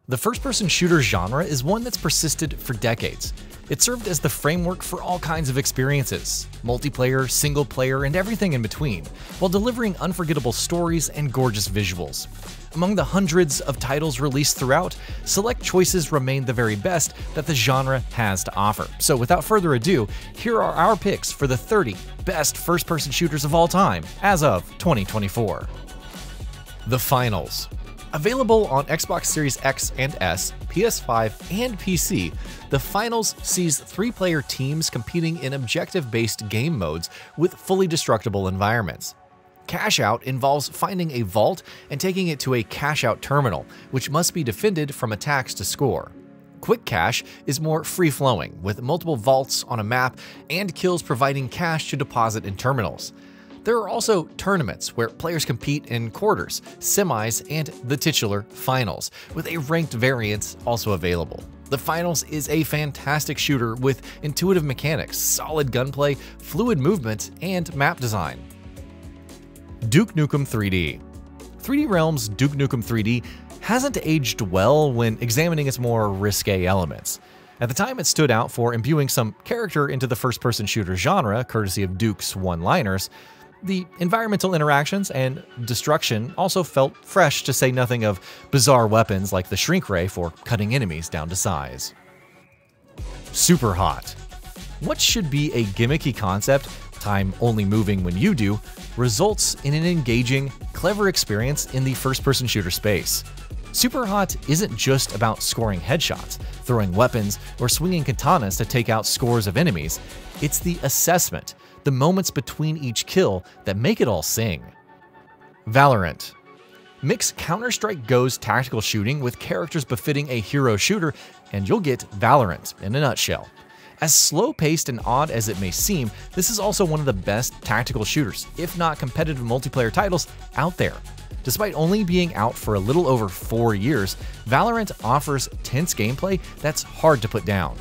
The first-person shooter genre is one that's persisted for decades. It served as the framework for all kinds of experiences, multiplayer, single-player, and everything in between, while delivering unforgettable stories and gorgeous visuals. Among the hundreds of titles released throughout, select choices remain the very best that the genre has to offer. So without further ado, here are our picks for the 30 best first-person shooters of all time as of 2024. The Finals. Available on Xbox Series X and S, PS5, and PC, The Finals sees three-player teams competing in objective-based game modes with fully destructible environments. Cash Out involves finding a vault and taking it to a cash-out terminal, which must be defended from attacks to score. Quick Cash is more free-flowing, with multiple vaults on a map and kills providing cash to deposit in terminals. There are also tournaments where players compete in quarters, semis, and the titular finals, with a ranked variant also available. The Finals is a fantastic shooter with intuitive mechanics, solid gunplay, fluid movement, and map design. Duke Nukem 3D. 3D Realms' Duke Nukem 3D hasn't aged well when examining its more risque elements. At the time, it stood out for imbuing some character into the first-person shooter genre, courtesy of Duke's one-liners. The environmental interactions and destruction also felt fresh, to say nothing of bizarre weapons like the shrink ray for cutting enemies down to size. Superhot. What should be a gimmicky concept, time only moving when you do, results in an engaging, clever experience in the first-person shooter space. Superhot isn't just about scoring headshots, throwing weapons, or swinging katanas to take out scores of enemies. It's the assessment, the moments between each kill that make it all sing. Valorant. Mix Counter-Strike Go's tactical shooting with characters befitting a hero shooter, and you'll get Valorant in a nutshell. As slow-paced and odd as it may seem, this is also one of the best tactical shooters, if not competitive multiplayer titles, out there. Despite only being out for a little over 4 years, Valorant offers tense gameplay that's hard to put down.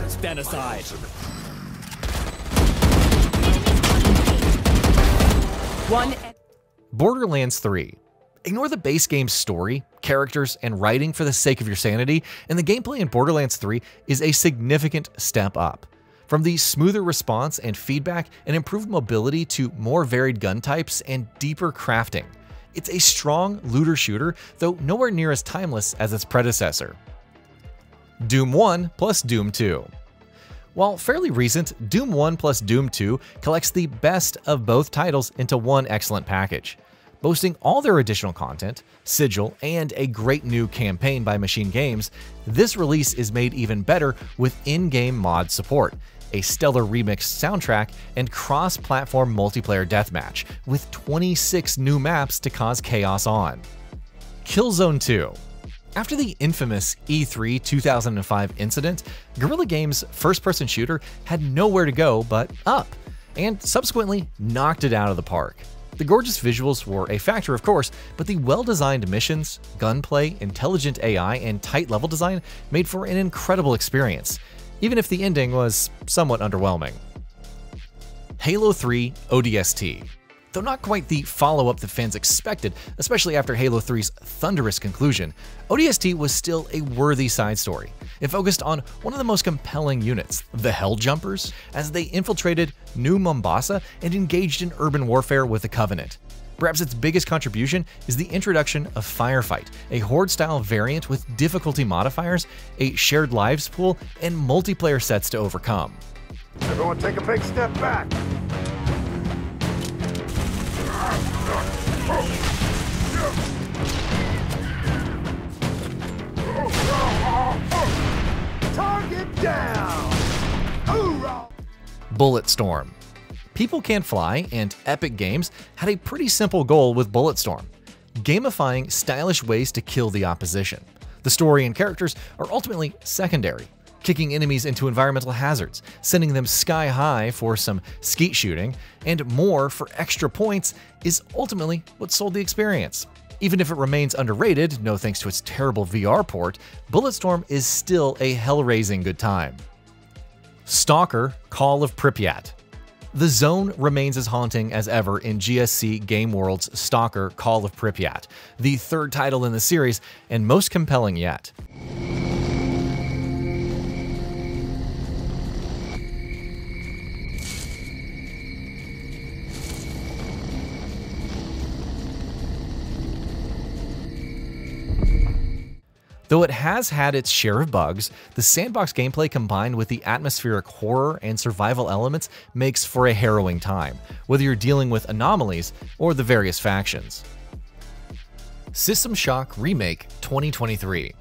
Stand aside. Borderlands III. Ignore the base game's story, characters, and writing for the sake of your sanity, and the gameplay in Borderlands 3 is a significant step up. From the smoother response and feedback and improved mobility to more varied gun types and deeper crafting. It's a strong looter shooter, though nowhere near as timeless as its predecessor. Doom 1 plus Doom 2. While fairly recent, Doom 1 plus Doom 2 collects the best of both titles into one excellent package. Boasting all their additional content, sigil, and a great new campaign by Machine Games, this release is made even better with in-game mod support, a stellar remixed soundtrack, and cross-platform multiplayer deathmatch, with 26 new maps to cause chaos on. Killzone 2. After the infamous E3 2005 incident, Guerrilla Games' first-person shooter had nowhere to go but up, and subsequently knocked it out of the park. The gorgeous visuals were a factor, of course, but the well-designed missions, gunplay, intelligent AI, and tight level design made for an incredible experience, even if the ending was somewhat underwhelming. Halo 3 ODST. Though not quite the follow-up the fans expected, especially after Halo 3's thunderous conclusion, ODST was still a worthy side story. It focused on one of the most compelling units, the Helljumpers, as they infiltrated New Mombasa and engaged in urban warfare with the Covenant. Perhaps its biggest contribution is the introduction of Firefight, a horde-style variant with difficulty modifiers, a shared lives pool, and multiplayer sets to overcome. Everyone take a big step back! Target down! Hoorah! Bulletstorm. People Can Fly and Epic Games had a pretty simple goal with Bulletstorm: gamifying stylish ways to kill the opposition. The story and characters are ultimately secondary, kicking enemies into environmental hazards, sending them sky high for some skeet shooting, and more for extra points is ultimately what sold the experience. Even if it remains underrated, no thanks to its terrible VR port, Bulletstorm is still a hell-raising good time. Stalker: Call of Pripyat. The zone remains as haunting as ever in GSC Game World's Stalker: Call of Pripyat, the third title in the series and most compelling yet. Though it has had its share of bugs, the sandbox gameplay combined with the atmospheric horror and survival elements makes for a harrowing time, whether you're dealing with anomalies or the various factions. System Shock Remake 2023.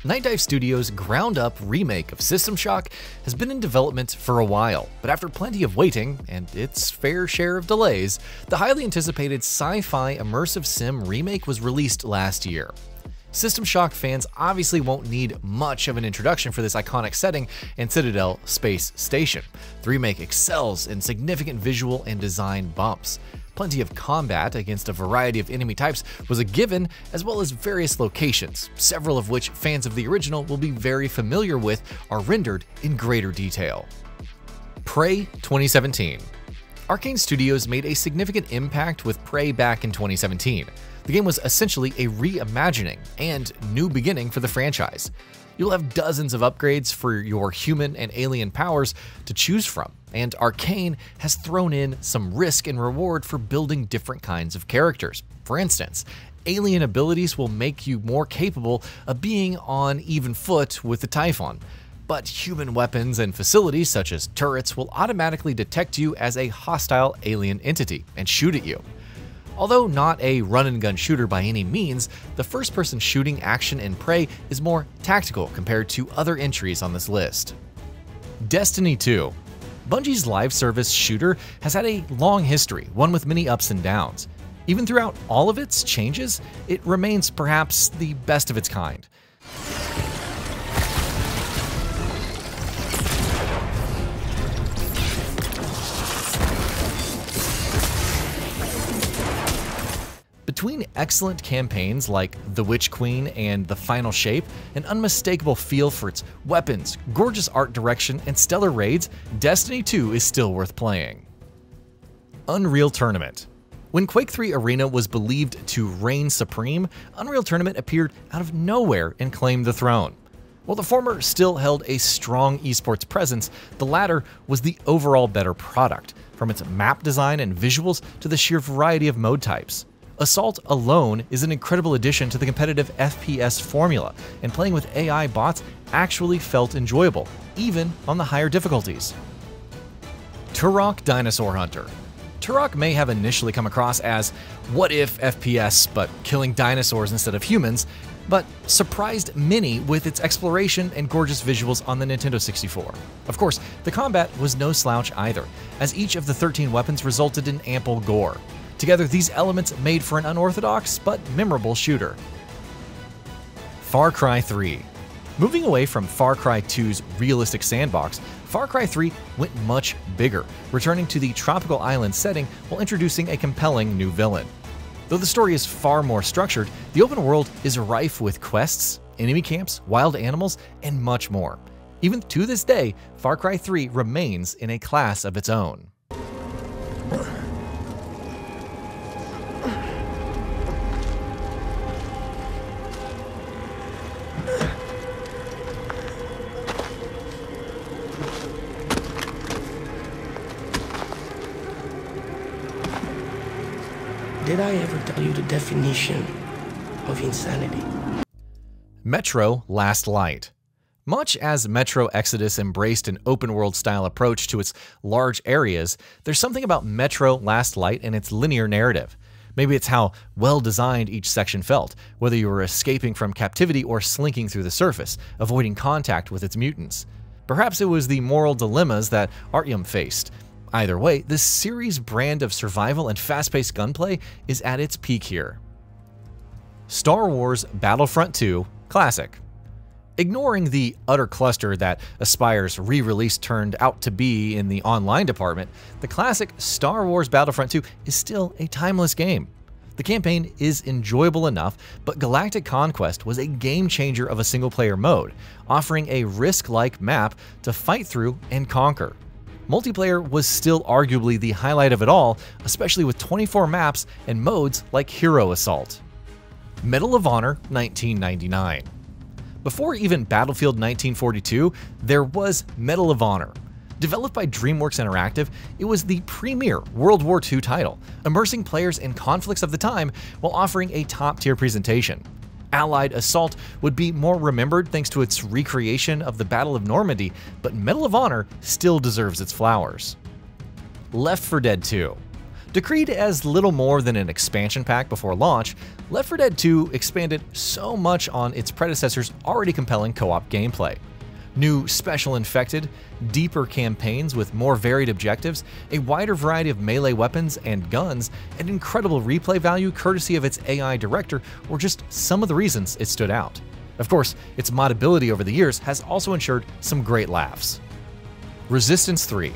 Night Dive Studios' ground-up remake of System Shock has been in development for a while, but after plenty of waiting, and its fair share of delays, the highly anticipated sci-fi immersive sim remake was released last year. System Shock fans obviously won't need much of an introduction for this iconic setting and Citadel Space Station. The remake excels in significant visual and design bumps. Plenty of combat against a variety of enemy types was a given, as well as various locations, several of which fans of the original will be very familiar with are rendered in greater detail. Prey 2017. Arcane Studios made a significant impact with Prey back in 2017. The game was essentially a reimagining and new beginning for the franchise. You'll have dozens of upgrades for your human and alien powers to choose from, and Arcane has thrown in some risk and reward for building different kinds of characters. For instance, alien abilities will make you more capable of being on even foot with the Typhon, but human weapons and facilities such as turrets will automatically detect you as a hostile alien entity and shoot at you. Although not a run-and-gun shooter by any means, the first-person shooting action in Prey is more tactical compared to other entries on this list. Destiny 2. Bungie's live service shooter has had a long history, one with many ups and downs. Even throughout all of its changes, it remains perhaps the best of its kind. Between excellent campaigns like The Witch Queen and The Final Shape, an unmistakable feel for its weapons, gorgeous art direction, and stellar raids, Destiny 2 is still worth playing. Unreal Tournament. When Quake 3 Arena was believed to reign supreme, Unreal Tournament appeared out of nowhere and claimed the throne. While the former still held a strong esports presence, the latter was the overall better product, from its map design and visuals to the sheer variety of mode types. Assault alone is an incredible addition to the competitive FPS formula, and playing with AI bots actually felt enjoyable, even on the higher difficulties. Turac Dinosaur Hunter. Turac may have initially come across as what if FPS but killing dinosaurs instead of humans, but surprised many with its exploration and gorgeous visuals on the Nintendo 64. Of course, the combat was no slouch either, as each of the 13 weapons resulted in ample gore. Together, these elements made for an unorthodox but memorable shooter. Far Cry 3. Moving away from Far Cry 2's realistic sandbox, Far Cry 3 went much bigger, returning to the tropical island setting while introducing a compelling new villain. Though the story is far more structured, the open world is rife with quests, enemy camps, wild animals, and much more. Even to this day, Far Cry 3 remains in a class of its own. Did I ever tell you the definition of insanity? Metro Last Light. Much as Metro Exodus embraced an open-world style approach to its large areas, there's something about Metro Last Light and its linear narrative. Maybe it's how well-designed each section felt, whether you were escaping from captivity or slinking through the surface, avoiding contact with its mutants. Perhaps it was the moral dilemmas that Artyom faced. Either way, this series' brand of survival and fast-paced gunplay is at its peak here. Star Wars Battlefront II Classic. Ignoring the utter cluster that Aspire's re-release turned out to be in the online department, the classic Star Wars Battlefront II is still a timeless game. The campaign is enjoyable enough, but Galactic Conquest was a game changer of a single-player mode, offering a Risk-like map to fight through and conquer. Multiplayer was still arguably the highlight of it all, especially with 24 maps and modes like Hero Assault. Medal of Honor 1999. Before even Battlefield 1942, there was Medal of Honor. Developed by DreamWorks Interactive, it was the premier World War II title, immersing players in conflicts of the time while offering a top-tier presentation. Allied Assault would be more remembered thanks to its recreation of the Battle of Normandy, but Medal of Honor still deserves its flowers. Left 4 Dead 2. Decreed as little more than an expansion pack before launch, Left 4 Dead 2 expanded so much on its predecessor's already compelling co-op gameplay. New special infected, deeper campaigns with more varied objectives, a wider variety of melee weapons and guns, and incredible replay value courtesy of its AI director were just some of the reasons it stood out. Of course, its modability over the years has also ensured some great laughs. Resistance 3.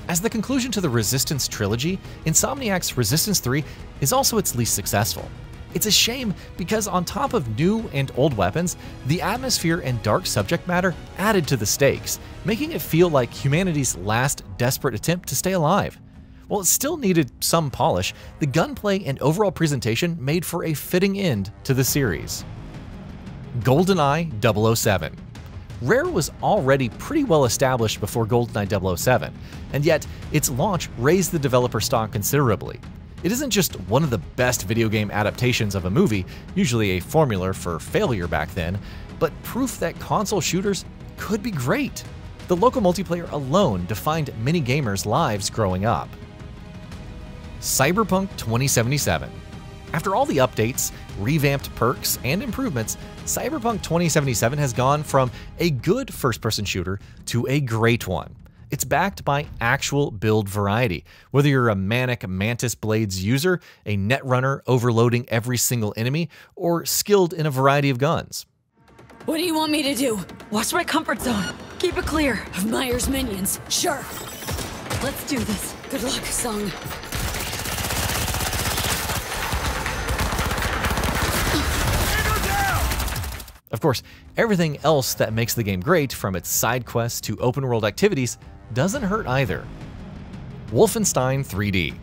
As the conclusion to the Resistance trilogy, Insomniac's Resistance 3 is also its least successful. It's a shame because on top of new and old weapons, the atmosphere and dark subject matter added to the stakes, making it feel like humanity's last desperate attempt to stay alive. While it still needed some polish, the gunplay and overall presentation made for a fitting end to the series. Goldeneye 007. Rare was already pretty well established before Goldeneye 007, and yet its launch raised the developer stock considerably. It isn't just one of the best video game adaptations of a movie, usually a formula for failure back then, but proof that console shooters could be great. The local multiplayer alone defined many gamers' lives growing up. Cyberpunk 2077. After all the updates, revamped perks, and improvements, Cyberpunk 2077 has gone from a good first-person shooter to a great one. It's backed by actual build variety. Whether you're a manic Mantis Blades user, a netrunner overloading every single enemy, or skilled in a variety of guns. What do you want me to do? Watch my comfort zone. Keep it clear of Myers' minions. Sure. Let's do this. Good luck, Sung. Of course, everything else that makes the game great, from its side quests to open-world activities, doesn't hurt either. Wolfenstein 3D.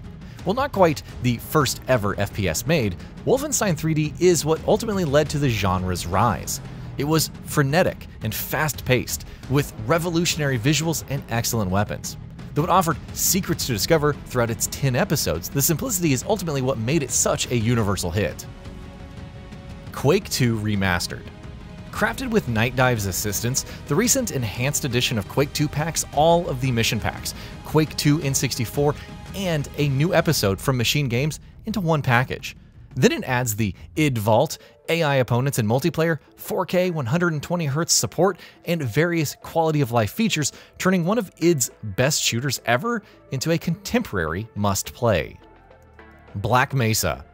While not quite the first ever FPS made, Wolfenstein 3D is what ultimately led to the genre's rise. It was frenetic and fast-paced, with revolutionary visuals and excellent weapons. Though it offered secrets to discover throughout its 10 episodes, the simplicity is ultimately what made it such a universal hit. Quake 2 Remastered. Crafted with Night Dive's assistance, the recent enhanced edition of Quake 2 packs all of the mission packs, Quake 2 N64, and a new episode from Machine Games into one package. Then it adds the id Vault, AI opponents in multiplayer, 4K 120Hz support, and various quality-of-life features, turning one of id's best shooters ever into a contemporary must-play. Black Mesa.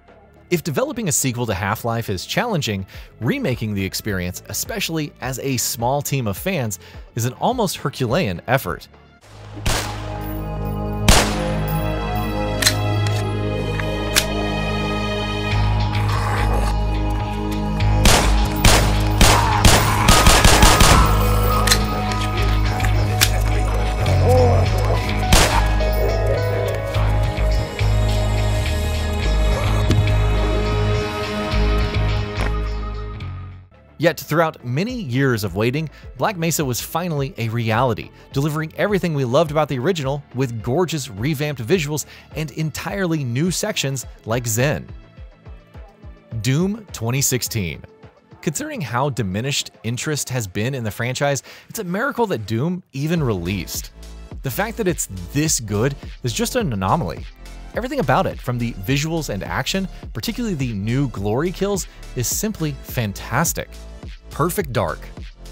If developing a sequel to Half-Life is challenging, remaking the experience, especially as a small team of fans, is an almost Herculean effort. Yet, throughout many years of waiting, Black Mesa was finally a reality, delivering everything we loved about the original with gorgeous revamped visuals and entirely new sections like Zen. Doom 2016. Considering how diminished interest has been in the franchise, it's a miracle that Doom even released. The fact that it's this good is just an anomaly. Everything about it, from the visuals and action, particularly the new glory kills, is simply fantastic. Perfect Dark.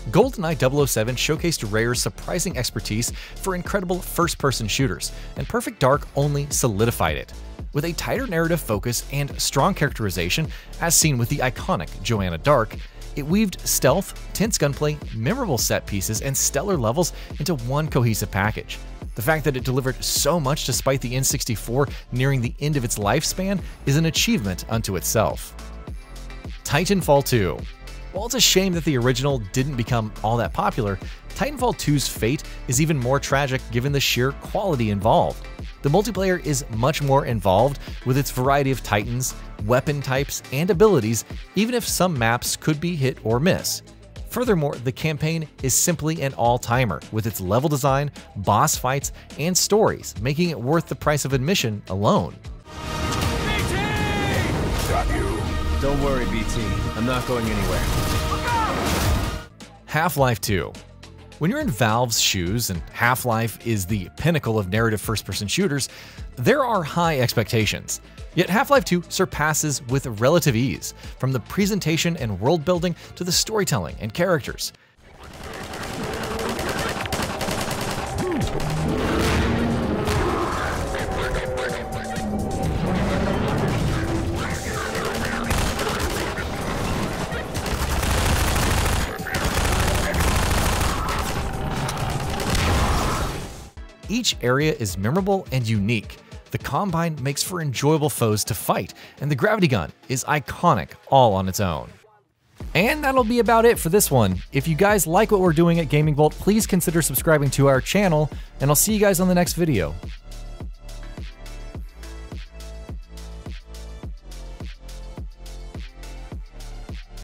Goldeneye 007 showcased Rare's surprising expertise for incredible first-person shooters, and Perfect Dark only solidified it. With a tighter narrative focus and strong characterization, as seen with the iconic Joanna Dark, it weaved stealth, tense gunplay, memorable set pieces, and stellar levels into one cohesive package. The fact that it delivered so much despite the N64 nearing the end of its lifespan is an achievement unto itself. Titanfall 2. While it's a shame that the original didn't become all that popular, Titanfall 2's fate is even more tragic given the sheer quality involved. The multiplayer is much more involved with its variety of titans, weapon types, and abilities, even if some maps could be hit or miss. Furthermore, the campaign is simply an all-timer with its level design, boss fights, and stories, making it worth the price of admission alone. BT! Got you. Don't worry, BT. I'm not going anywhere. Half-Life 2. When you're in Valve's shoes, and Half-Life is the pinnacle of narrative first-person shooters, there are high expectations. Yet Half-Life 2 surpasses with relative ease, from the presentation and world building to the storytelling and characters. Each area is memorable and unique. The Combine makes for enjoyable foes to fight, and the Gravity Gun is iconic all on its own. And that'll be about it for this one. If you guys like what we're doing at Gaming Vault, please consider subscribing to our channel, and I'll see you guys on the next video.